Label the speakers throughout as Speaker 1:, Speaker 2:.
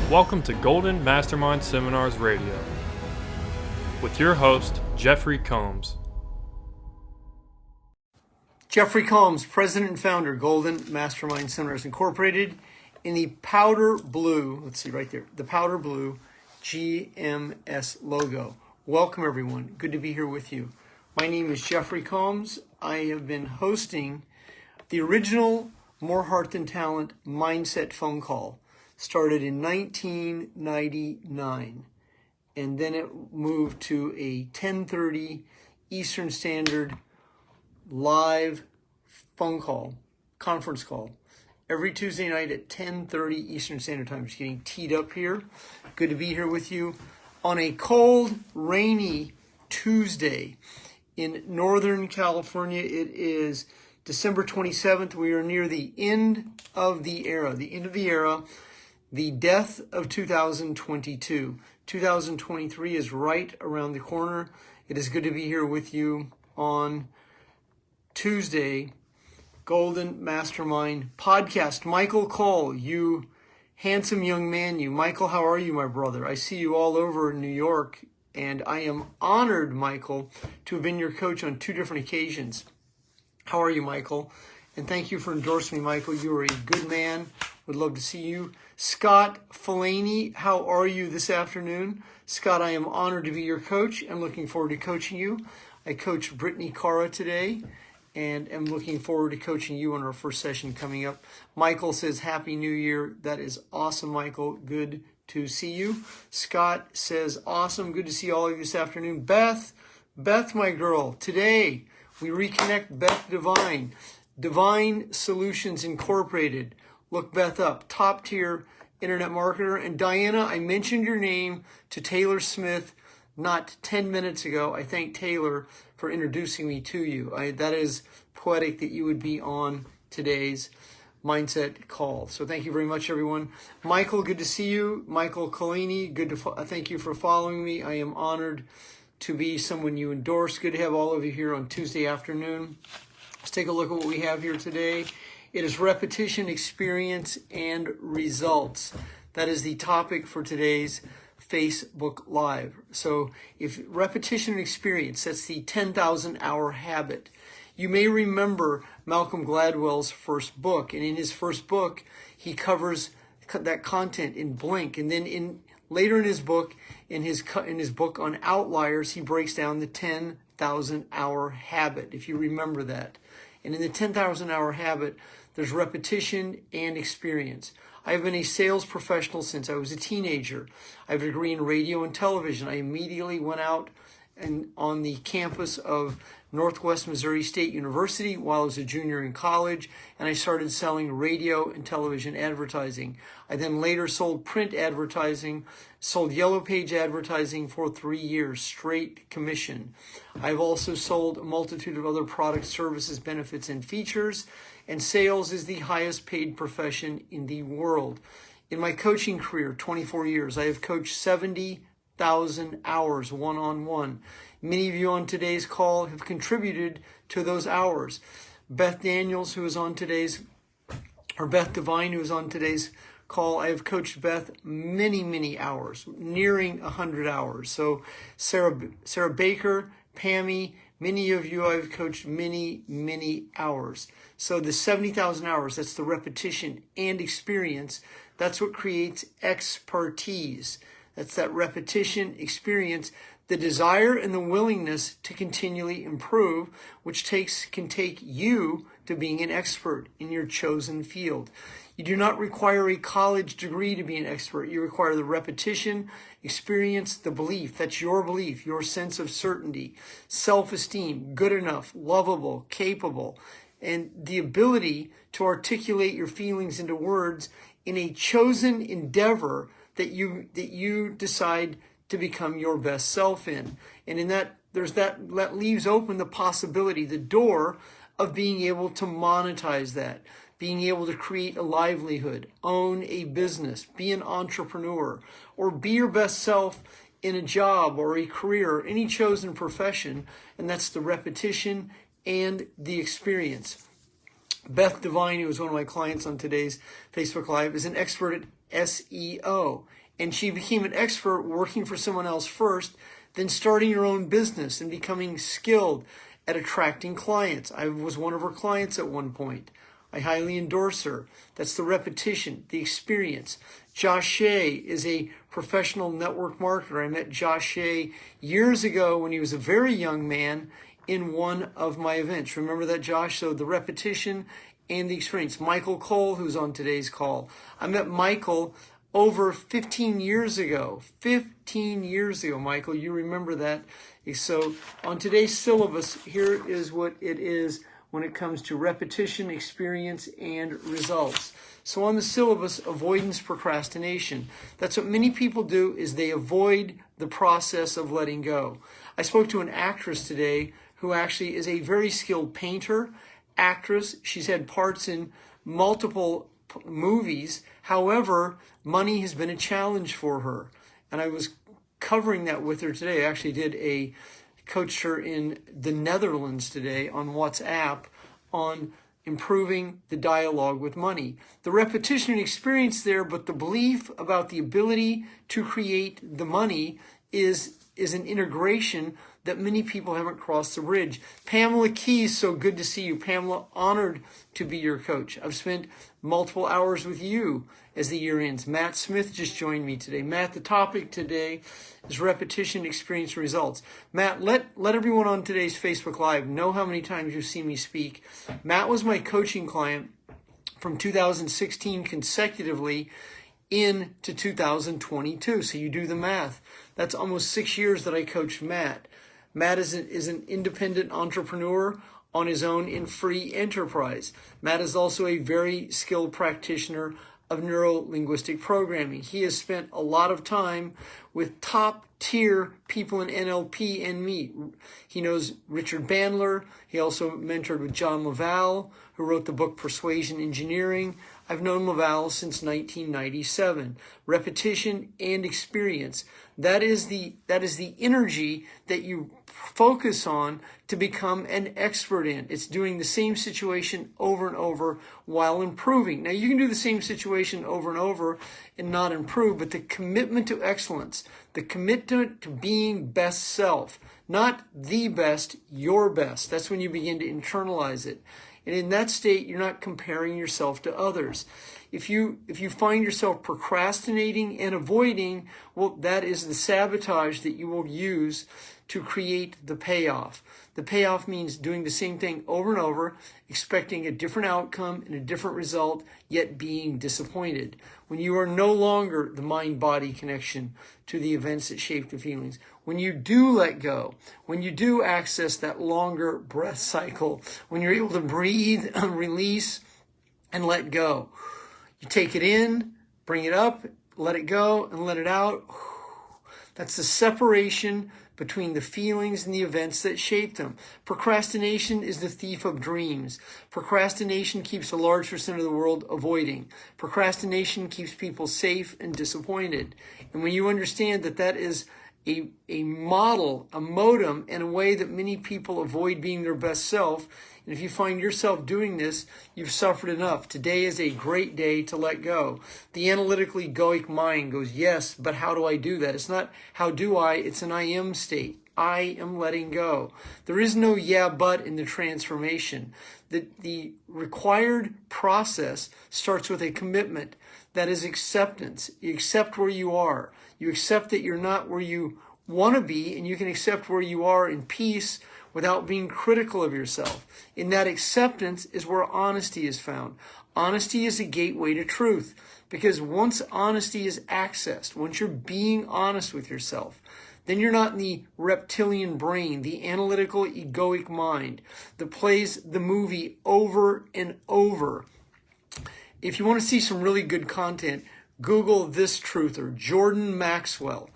Speaker 1: Welcome to Golden Mastermind Seminars Radio with your host, Jeffrey Combs.
Speaker 2: Jeffery Combs, president and founder, Golden Mastermind Seminars Incorporated, in the powder blue, let's see right there, the powder blue GMS logo. Welcome everyone, good to be here with you. My name is Jeffery Combs. I have been hosting the original More Heart Than Talent Mindset phone call. Started in 1999, and then it moved to a 10:30 Eastern Standard live phone call, conference call, every Tuesday night at 10:30 Eastern Standard Time. Just getting teed up here. Good to be here with you on a cold, rainy Tuesday in Northern California. It is December 27th. We are near the end of the era. The death of 2022. 2023 is right around the corner. It is good to be here with you on Tuesday, Golden Mastermind Podcast. Michael Cole, you handsome young man, you. Michael, how are you, my brother? I see you all over New York, and I am honored, Michael, to have been your coach on 2 different occasions. How are you, Michael? And thank you for endorsing me, Michael. You are a good man. Would love to see you. Scott Fellaini, how are you this afternoon? Scott, I am honored to be your coach. I'm looking forward to coaching you. I coached Brittany Cara today, and am looking forward to coaching you on our first session coming up. Michael says, Happy New Year. That is awesome, Michael. Good to see you. Scott says, awesome. Good to see all of you this afternoon. Beth, my girl, today we reconnect Beth Divine. Divine Solutions Incorporated. Look Beth up, top tier internet marketer. And Diana, I mentioned your name to Taylor Smith not 10 minutes ago. I thank Taylor for introducing me to you. That is poetic that you would be on today's mindset call. So thank you very much, everyone. Michael, good to see you. Michael Collini, thank you for following me. I am honored to be someone you endorse. Good to have all of you here on Tuesday afternoon. Let's take a look at what we have here today. It is repetition, experience, and results. That is the topic for today's Facebook Live. So if repetition and experience, that's the 10,000 hour habit. You may remember Malcolm Gladwell's first book, and in his first book, he covers that content in Blink. And then later in his book, in his book on outliers, he breaks down the 10,000 hour habit, if you remember that. And in the 10,000 hour habit, there's repetition and experience. I've been a sales professional since I was a teenager. I have a degree in radio and television. I immediately went out and on the campus of Northwest Missouri State University while I was a junior in college, and I started selling radio and television advertising. I then later sold print advertising, sold yellow page advertising for 3 years, straight commission. I've also sold a multitude of other products, services, benefits, and features, and sales is the highest paid profession in the world. In my coaching career, 24 years, I have coached 70,000 hours one-on-one. Many of you on today's call have contributed to those hours. Beth Divine, who is on today's call, I have coached Beth many hours, nearing 100 hours. So Sarah Baker, Pammy, many of you I've coached many hours. So the 70,000 hours, that's the repetition and experience. That's what creates expertise. That's that repetition, experience, the desire and the willingness to continually improve, which can take you to being an expert in your chosen field. You do not require a college degree to be an expert. You require the repetition, experience, the belief. That's your belief, your sense of certainty, self-esteem, good enough, lovable, capable, and the ability to articulate your feelings into words in a chosen endeavor that you decide to become your best self in. And in that, that leaves open the possibility, the door of being able to monetize that, being able to create a livelihood, own a business, be an entrepreneur, or be your best self in a job or a career or any chosen profession. And that's the repetition and the experience. Beth Divine, who is one of my clients on today's Facebook Live, is an expert at SEO. And she became an expert working for someone else first, then starting her own business and becoming skilled at attracting clients. I was one of her clients at one point. I highly endorse her. That's the repetition, the experience. Josh Shea is a professional network marketer. I met Josh Shea years ago when he was a very young man in one of my events. Remember that, Josh? So the repetition and the experience. Michael Cole, who's on today's call. I met Michael over 15 years ago. 15 years ago, Michael. You remember that. So on today's syllabus, here is what it is when it comes to repetition, experience, and results. So on the syllabus, avoidance, procrastination. That's what many people do, is they avoid the process of letting go. I spoke to an actress today who actually is a very skilled painter, actress. She's had parts in multiple movies. However, money has been a challenge for her. And I was covering that with her today. I actually coached her in the Netherlands today on WhatsApp on improving the dialogue with money. The repetition and experience there, but the belief about the ability to create the money is an integration that many people haven't crossed the bridge. Pamela Keys, so good to see you. Pamela, honored to be your coach. I've spent multiple hours with you as the year ends. Matt Smith just joined me today. Matt, the topic today is repetition, experience, results. Matt, let everyone on today's Facebook Live know how many times you've seen me speak. Matt was my coaching client from 2016 consecutively into 2022. So you do the math. That's almost 6 years that I coached Matt. Matt is an independent entrepreneur on his own in free enterprise. Matt is also a very skilled practitioner of neuro-linguistic programming. He has spent a lot of time with top-tier people in NLP and me. He knows Richard Bandler. He also mentored with John Laval, who wrote the book Persuasion Engineering. I've known Laval since 1997. Repetition and experience. That is the energy that you focus on to become an expert in. It's doing the same situation over and over while improving. Now, you can do the same situation over and over and not improve, but the commitment to excellence, the commitment to being best self, not the best, your best. That's when you begin to internalize it. And in that state, you're not comparing yourself to others. If you find yourself procrastinating and avoiding, well, that is the sabotage that you will use to create the payoff. The payoff means doing the same thing over and over, expecting a different outcome and a different result, yet being disappointed. When you are no longer the mind-body connection to the events that shape the feelings. When you do let go, when you do access that longer breath cycle, when you're able to breathe, release, and let go. You take it in, bring it up, let it go, and let it out. That's the separation between the feelings and the events that shape them. Procrastination is the thief of dreams. Procrastination keeps a large percent of the world avoiding. Procrastination keeps people safe and disappointed. And when you understand that that is a model, a modem, and a way that many people avoid being their best self, and if you find yourself doing this, you've suffered enough. Today is a great day to let go. The analytically egoic mind goes, yes, but how do I do that? It's not how do I, it's an I am state. I am letting go. There is no yeah, but in the transformation. The required process starts with a commitment. That is acceptance. You accept where you are. You accept that you're not where you want to be, and you can accept where you are in peace without being critical of yourself. In that acceptance is where honesty is found. Honesty is a gateway to truth, because once honesty is accessed, once you're being honest with yourself, then you're not in the reptilian brain, the analytical egoic mind that plays the movie over and over. If you want to see some really good content, Google this truther, Jordan Maxwell.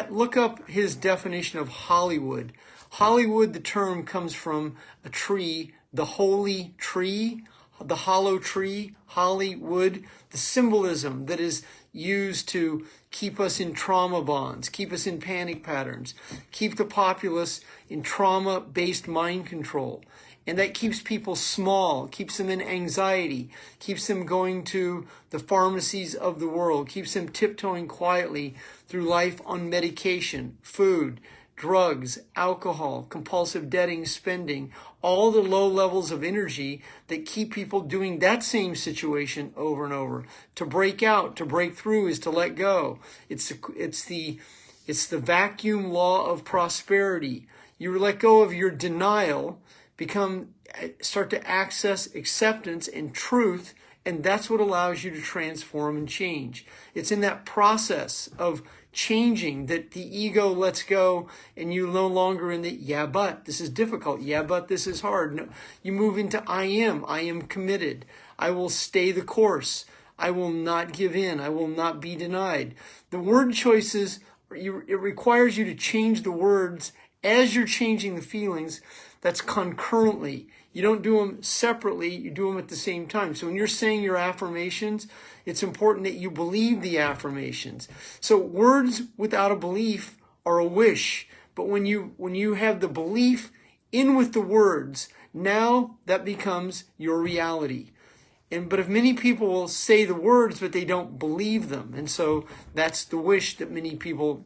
Speaker 2: Look up his definition of Hollywood. Hollywood, the term comes from a tree, the holy tree, the hollow tree, Hollywood, the symbolism that is used to keep us in trauma bonds, keep us in panic patterns, keep the populace in trauma-based mind control. And that keeps people small, keeps them in anxiety, keeps them going to the pharmacies of the world, keeps them tiptoeing quietly through life on medication, food, drugs, alcohol, compulsive debting, spending, all the low levels of energy that keep people doing that same situation over and over. To break out, to break through is to let go. It's the vacuum law of prosperity. You let go of your denial, start to access acceptance and truth, and that's what allows you to transform and change. It's in that process of changing that the ego lets go, and you no longer in the, yeah, but this is difficult. Yeah, but this is hard. No, you move into I am committed. I will stay the course. I will not give in. I will not be denied. The word choices, it requires you to change the words as you're changing the feelings. That's concurrently. You don't do them separately, you do them at the same time. So when you're saying your affirmations, it's important that you believe the affirmations. So words without a belief are a wish. But when you have the belief in with the words, now that becomes your reality. But if many people will say the words, but they don't believe them. And so that's the wish that many people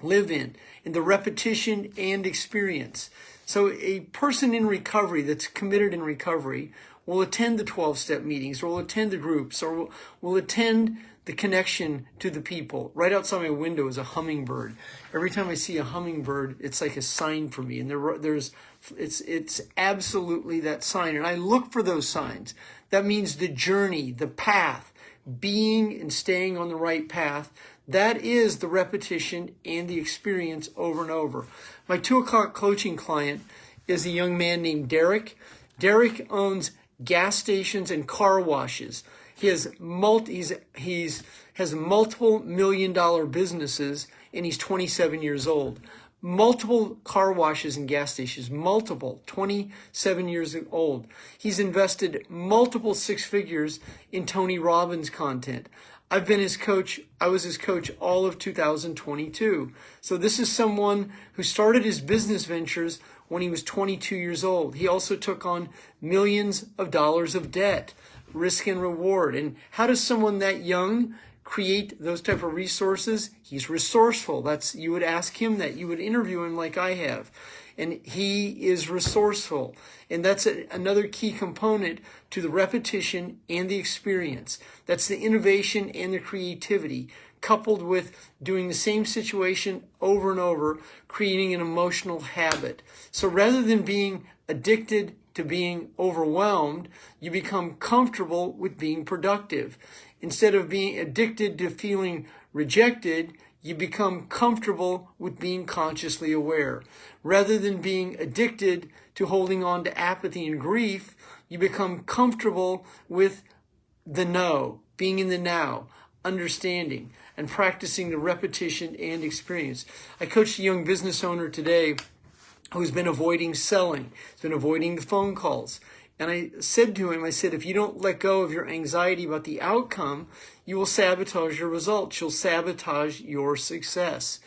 Speaker 2: live in the repetition and experience. So a person in recovery that's committed in recovery will attend the 12-step meetings, or will attend the groups, or will attend the connection to the people. Right outside my window is a hummingbird. Every time I see a hummingbird, it's like a sign for me. And it's absolutely that sign. And I look for those signs. That means the journey, the path, being and staying on the right path. That is the repetition and the experience over and over. My 2 o'clock coaching client is a young man named Derek. Derek owns gas stations and car washes. He has multiple million-dollar businesses, and he's 27 years old. Multiple car washes and gas stations, 27 years old. He's invested multiple 6 figures in Tony Robbins content. I've been his coach. I was his coach all of 2022. So this is someone who started his business ventures when he was 22 years old. He also took on millions of dollars of debt, risk and reward. And how does someone that young create those type of resources? He's resourceful. You would ask him that. You would interview him like I have. And he is resourceful. And that's another key component to the repetition and the experience. That's the innovation and the creativity, coupled with doing the same situation over and over, creating an emotional habit. So rather than being addicted to being overwhelmed, you become comfortable with being productive. Instead of being addicted to feeling rejected, you become comfortable with being consciously aware. Rather than being addicted to holding on to apathy and grief, you become comfortable with the no, being in the now, understanding, and practicing the repetition and experience. I coached a young business owner today who's been avoiding selling, has been avoiding the phone calls. And I said to him, if you don't let go of your anxiety about the outcome, you will sabotage your results. You'll sabotage your success.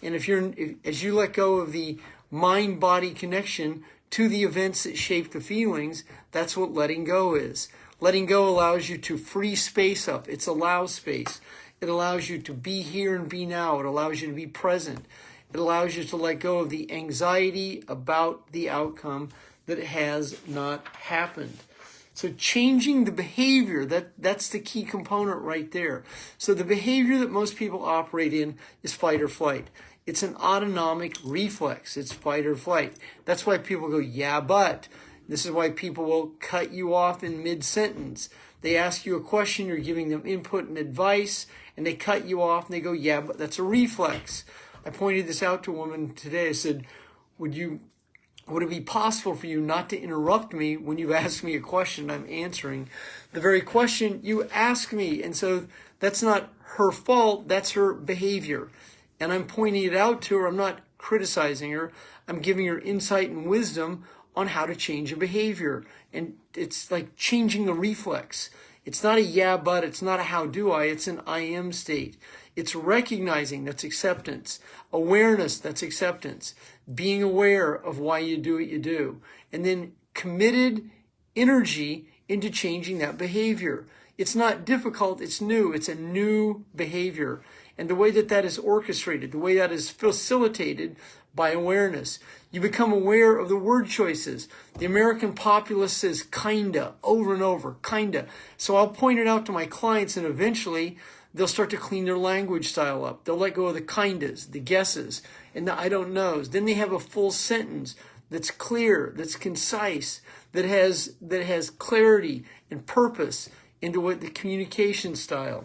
Speaker 2: And as you let go of the mind-body connection to the events that shape the feelings, that's what letting go is. Letting go allows you to free space up. It's allow space. It allows you to be here and be now. It allows you to be present. It allows you to let go of the anxiety about the outcome that has not happened. So changing the behavior, that's the key component right there. So the behavior that most people operate in is fight or flight. It's an autonomic reflex. It's fight or flight. That's why people go, yeah, but. This is why people will cut you off in mid-sentence. They ask you a question, you're giving them input and advice, and they cut you off and they go, yeah, but that's a reflex. I pointed this out to a woman today. I said, would it be possible for you not to interrupt me when you've asked me a question I'm answering the very question you ask me? And so that's not her fault, that's her behavior. And I'm pointing it out to her. I'm not criticizing her. I'm giving her insight and wisdom on how to change a behavior. And it's like changing the reflex. It's not a yeah, but, it's not a how do I, it's an I am state. It's recognizing, that's acceptance. Awareness, that's acceptance. Being aware of why you do what you do. And then committed energy into changing that behavior. It's not difficult, it's new. It's a new behavior. And the way that is orchestrated, the way that is facilitated by awareness. You become aware of the word choices. The American populace says kinda over and over, kinda. So I'll point it out to my clients, and eventually they'll start to clean their language style up. They'll let go of the kindas, the guesses, and the I don't knows. Then they have a full sentence that's clear, that's concise, that has clarity and purpose into what the communication style.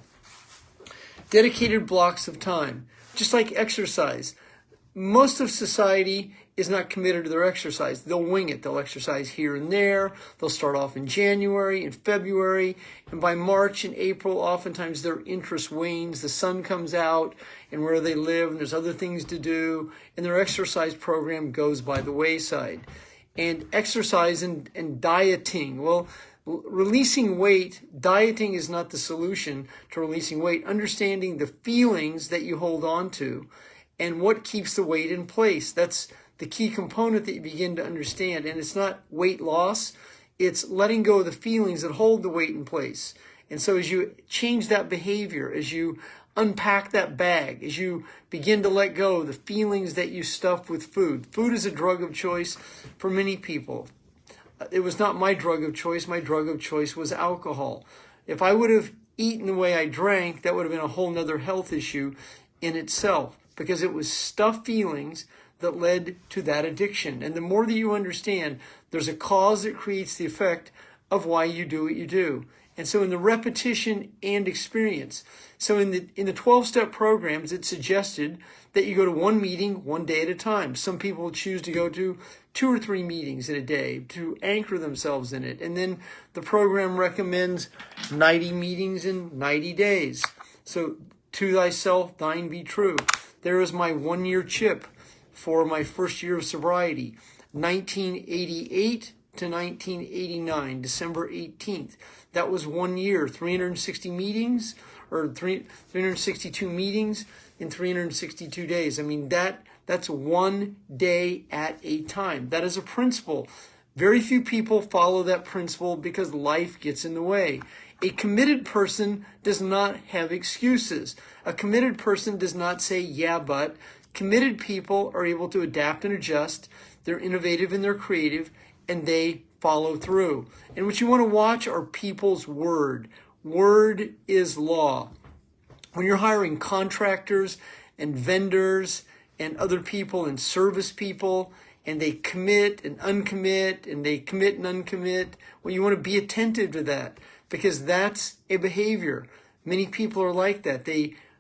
Speaker 2: Dedicated blocks of time, just like exercise. Most of society is not committed to their exercise. They'll wing it. They'll exercise here and there. They'll start off in January, in February, and by March and April, oftentimes their interest wanes. The sun comes out, and where they live, and there's other things to do, and their exercise program goes by the wayside. And exercise and dieting, well, releasing weight, dieting is not the solution to releasing weight. Understanding the feelings that you hold on to and what keeps the weight in place. That's the key component that you begin to understand. And it's not weight loss, it's letting go of the feelings that hold the weight in place. And so as you change that behavior, as you unpack that bag, as you begin to let go of the feelings that you stuff with food. Food is a drug of choice for many people. It was not my drug of choice. My drug of choice was alcohol. If I would have eaten the way I drank, that would have been a whole nother health issue in itself, because it was stuffed feelings that led to that addiction. And the more that you understand, there's a cause that creates the effect of why you do what you do. And so in the repetition and experience, so in the 12-step programs, it's suggested that you go to one meeting one day at a time. Some people choose to go to 2 or 3 meetings in a day to anchor themselves in it. And then the program recommends 90 meetings in 90 days. So to thyself, thine be true. There is my 1-year chip for my first year of sobriety, 1988 to 1989, December 18th. That was 1 year, 360 meetings, or 362 meetings in 362 days. I mean, that's 1 day at a time. That is a principle. Very few people follow that principle because life gets in the way. A committed person does not have excuses. A committed person does not say, yeah, but. Committed people are able to adapt and adjust. They're innovative and they're creative, and they follow through. And what you want to watch are people's word. Word is law. When you're hiring contractors and vendors and other people and service people, and they commit and uncommit, and they commit and uncommit, well, you want to be attentive to that, because that's a behavior. Many people are like that.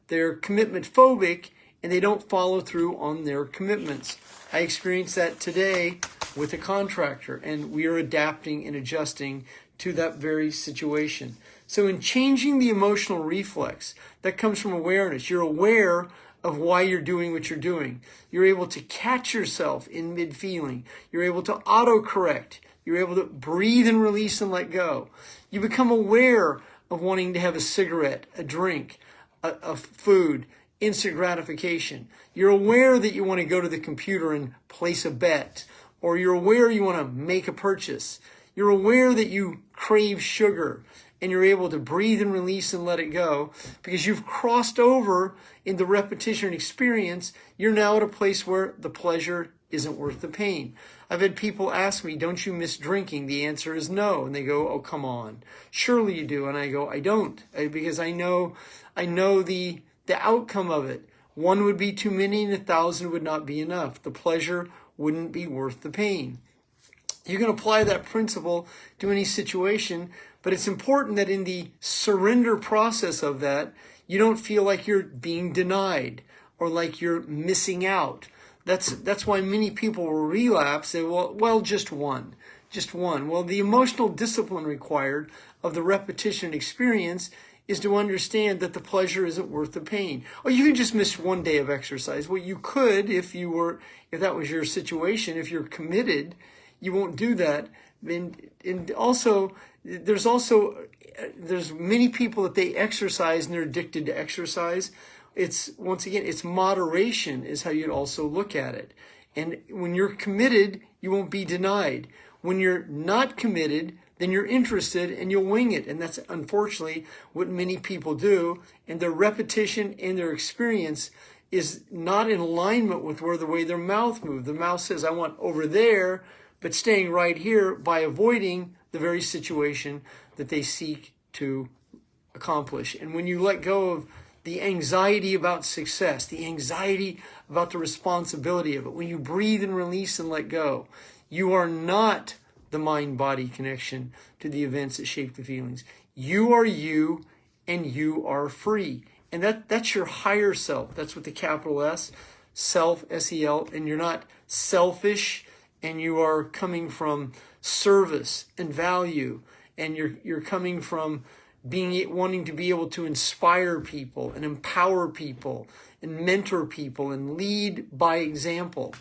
Speaker 2: They're commitment phobic, and they don't follow through on their commitments. I experienced that today with a contractor, and we are adapting and adjusting to that very situation. So in changing the emotional reflex, that comes from awareness. You're aware of why you're doing what you're doing. You're able to catch yourself in mid-feeling. You're able to auto-correct. You're able to breathe and release and let go. You become aware of wanting to have a cigarette, a drink, a food, instant gratification. You're aware that you want to go to the computer and place a bet, or you're aware you want to make a purchase. You're aware that you crave sugar, and you're able to breathe and release and let it go because you've crossed over in the repetition and experience. You're now at a place where the pleasure isn't worth the pain. I've had people ask me, don't you miss drinking? The answer is no. And they go, oh, come on. Surely you do. And I go, I don't, because I know the outcome of it. 1 would be too many and 1,000 would not be enough. The pleasure wouldn't be worth the pain. You can apply that principle to any situation, but it's important that in the surrender process of that, you don't feel like you're being denied or like you're missing out. That's why many people will relapse. Say, well, just one. Well, the emotional discipline required of the repetition experience is to understand that the pleasure isn't worth the pain. Or you can just miss 1 day of exercise. Well, you could if that was your situation. If you're committed, you won't do that. And also, there's many people that they exercise and they're addicted to exercise. It's moderation is how you'd also look at it. And when you're committed, you won't be denied. When you're not committed, then you're interested and you'll wing it. And that's unfortunately what many people do. And their repetition and their experience is not in alignment with the way their mouth moves. The mouth says, I want over there, but staying right here by avoiding the very situation that they seek to accomplish. And when you let go of the anxiety about success, the anxiety about the responsibility of it, when you breathe and release and let go, you are not the mind-body connection to the events that shape the feelings. You are you, and you are free. And that's your higher self. That's what the capital S, self, S-E-L, and you're not selfish, and you are coming from service and value, and you're coming from wanting to be able to inspire people and empower people and mentor people and lead by example.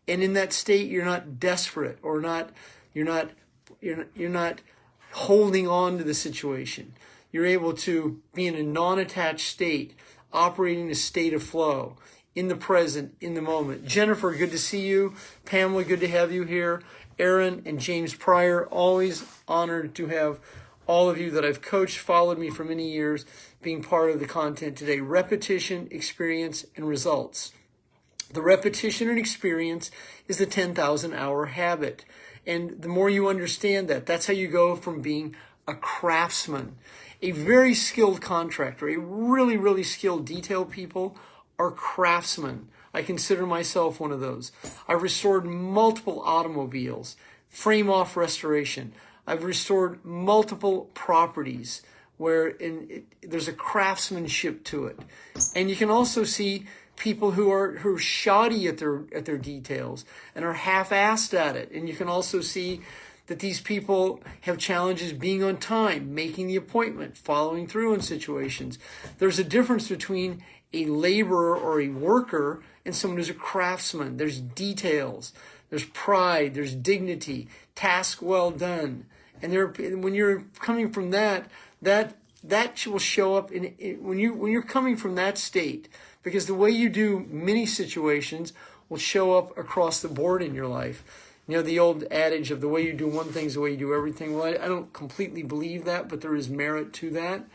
Speaker 2: And in that state, you're not desperate or you're not holding on to the situation. You're able to be in a non-attached state, operating in a state of flow, in the present, in the moment. Jennifer, good to see you. Pamela, good to have you here. Aaron and James Pryor, always honored to have all of you that I've coached, followed me for many years, being part of the content today. Repetition, experience, and results. The repetition and experience is the 10,000 hour habit. And the more you understand that, that's how you go from being a craftsman, a very skilled contractor, a really, really skilled detail people are craftsmen. I consider myself one of those. I've restored multiple automobiles, frame off restoration. I've restored multiple properties where there's a craftsmanship to it. And you can also see people who are shoddy at their details and are half-assed at it. And you can also see that these people have challenges being on time, making the appointment, following through in situations. There's a difference between a laborer or a worker and someone who's a craftsman. There's details, there's pride, there's dignity, task well done. And when you're coming from that will show up when you're coming from that state, because the way you do many situations will show up across the board in your life. You know, the old adage of the way you do one thing is the way you do everything. Well, I don't completely believe that, but there is merit to that.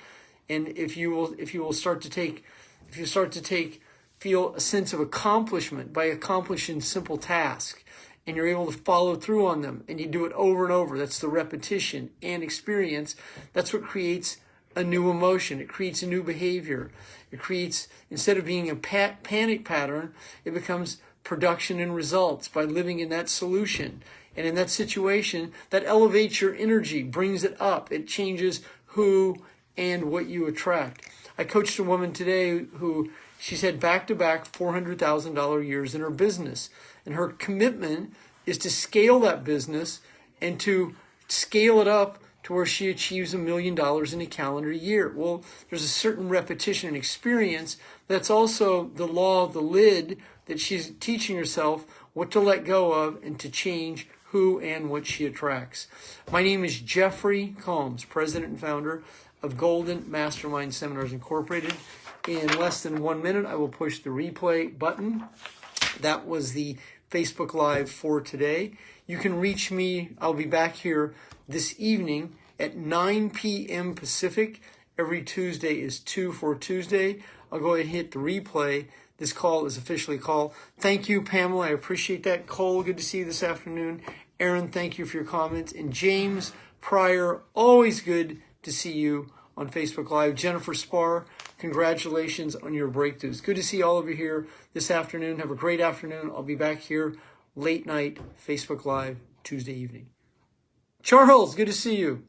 Speaker 2: And if you start to feel a sense of accomplishment by accomplishing simple tasks, and you're able to follow through on them, and you do it over and over, that's the repetition and experience. That's what creates a new emotion. It creates a new behavior. It creates, instead of being a panic pattern, it becomes production and results by living in that solution. And in that situation, that elevates your energy, brings it up. It changes who and what you attract. I coached a woman today who she's had back-to-back $400,000 years in her business. And her commitment is to scale that business and to scale it up to where she achieves $1 million in a calendar year. Well, there's a certain repetition and experience. That's also the law of the lid that she's teaching herself what to let go of and to change who and what she attracts. My name is Jeffery Combs, president and founder of Golden Mastermind Seminars Incorporated. In less than 1 minute, I will push the replay button. That was the Facebook Live for today. You can reach me. I'll be back here this evening at 9 p.m. Pacific. Every Tuesday is 2 for Tuesday. I'll go ahead and hit the replay. This call is officially called. Thank you, Pamela. I appreciate that. Cole, good to see you this afternoon. Aaron, thank you for your comments. And James Pryor, always good to see you on Facebook Live. Jennifer Spar, congratulations on your breakthroughs. Good to see all of you here this afternoon. Have a great afternoon. I'll be back here late night, Facebook Live, Tuesday evening. Charles, good to see you.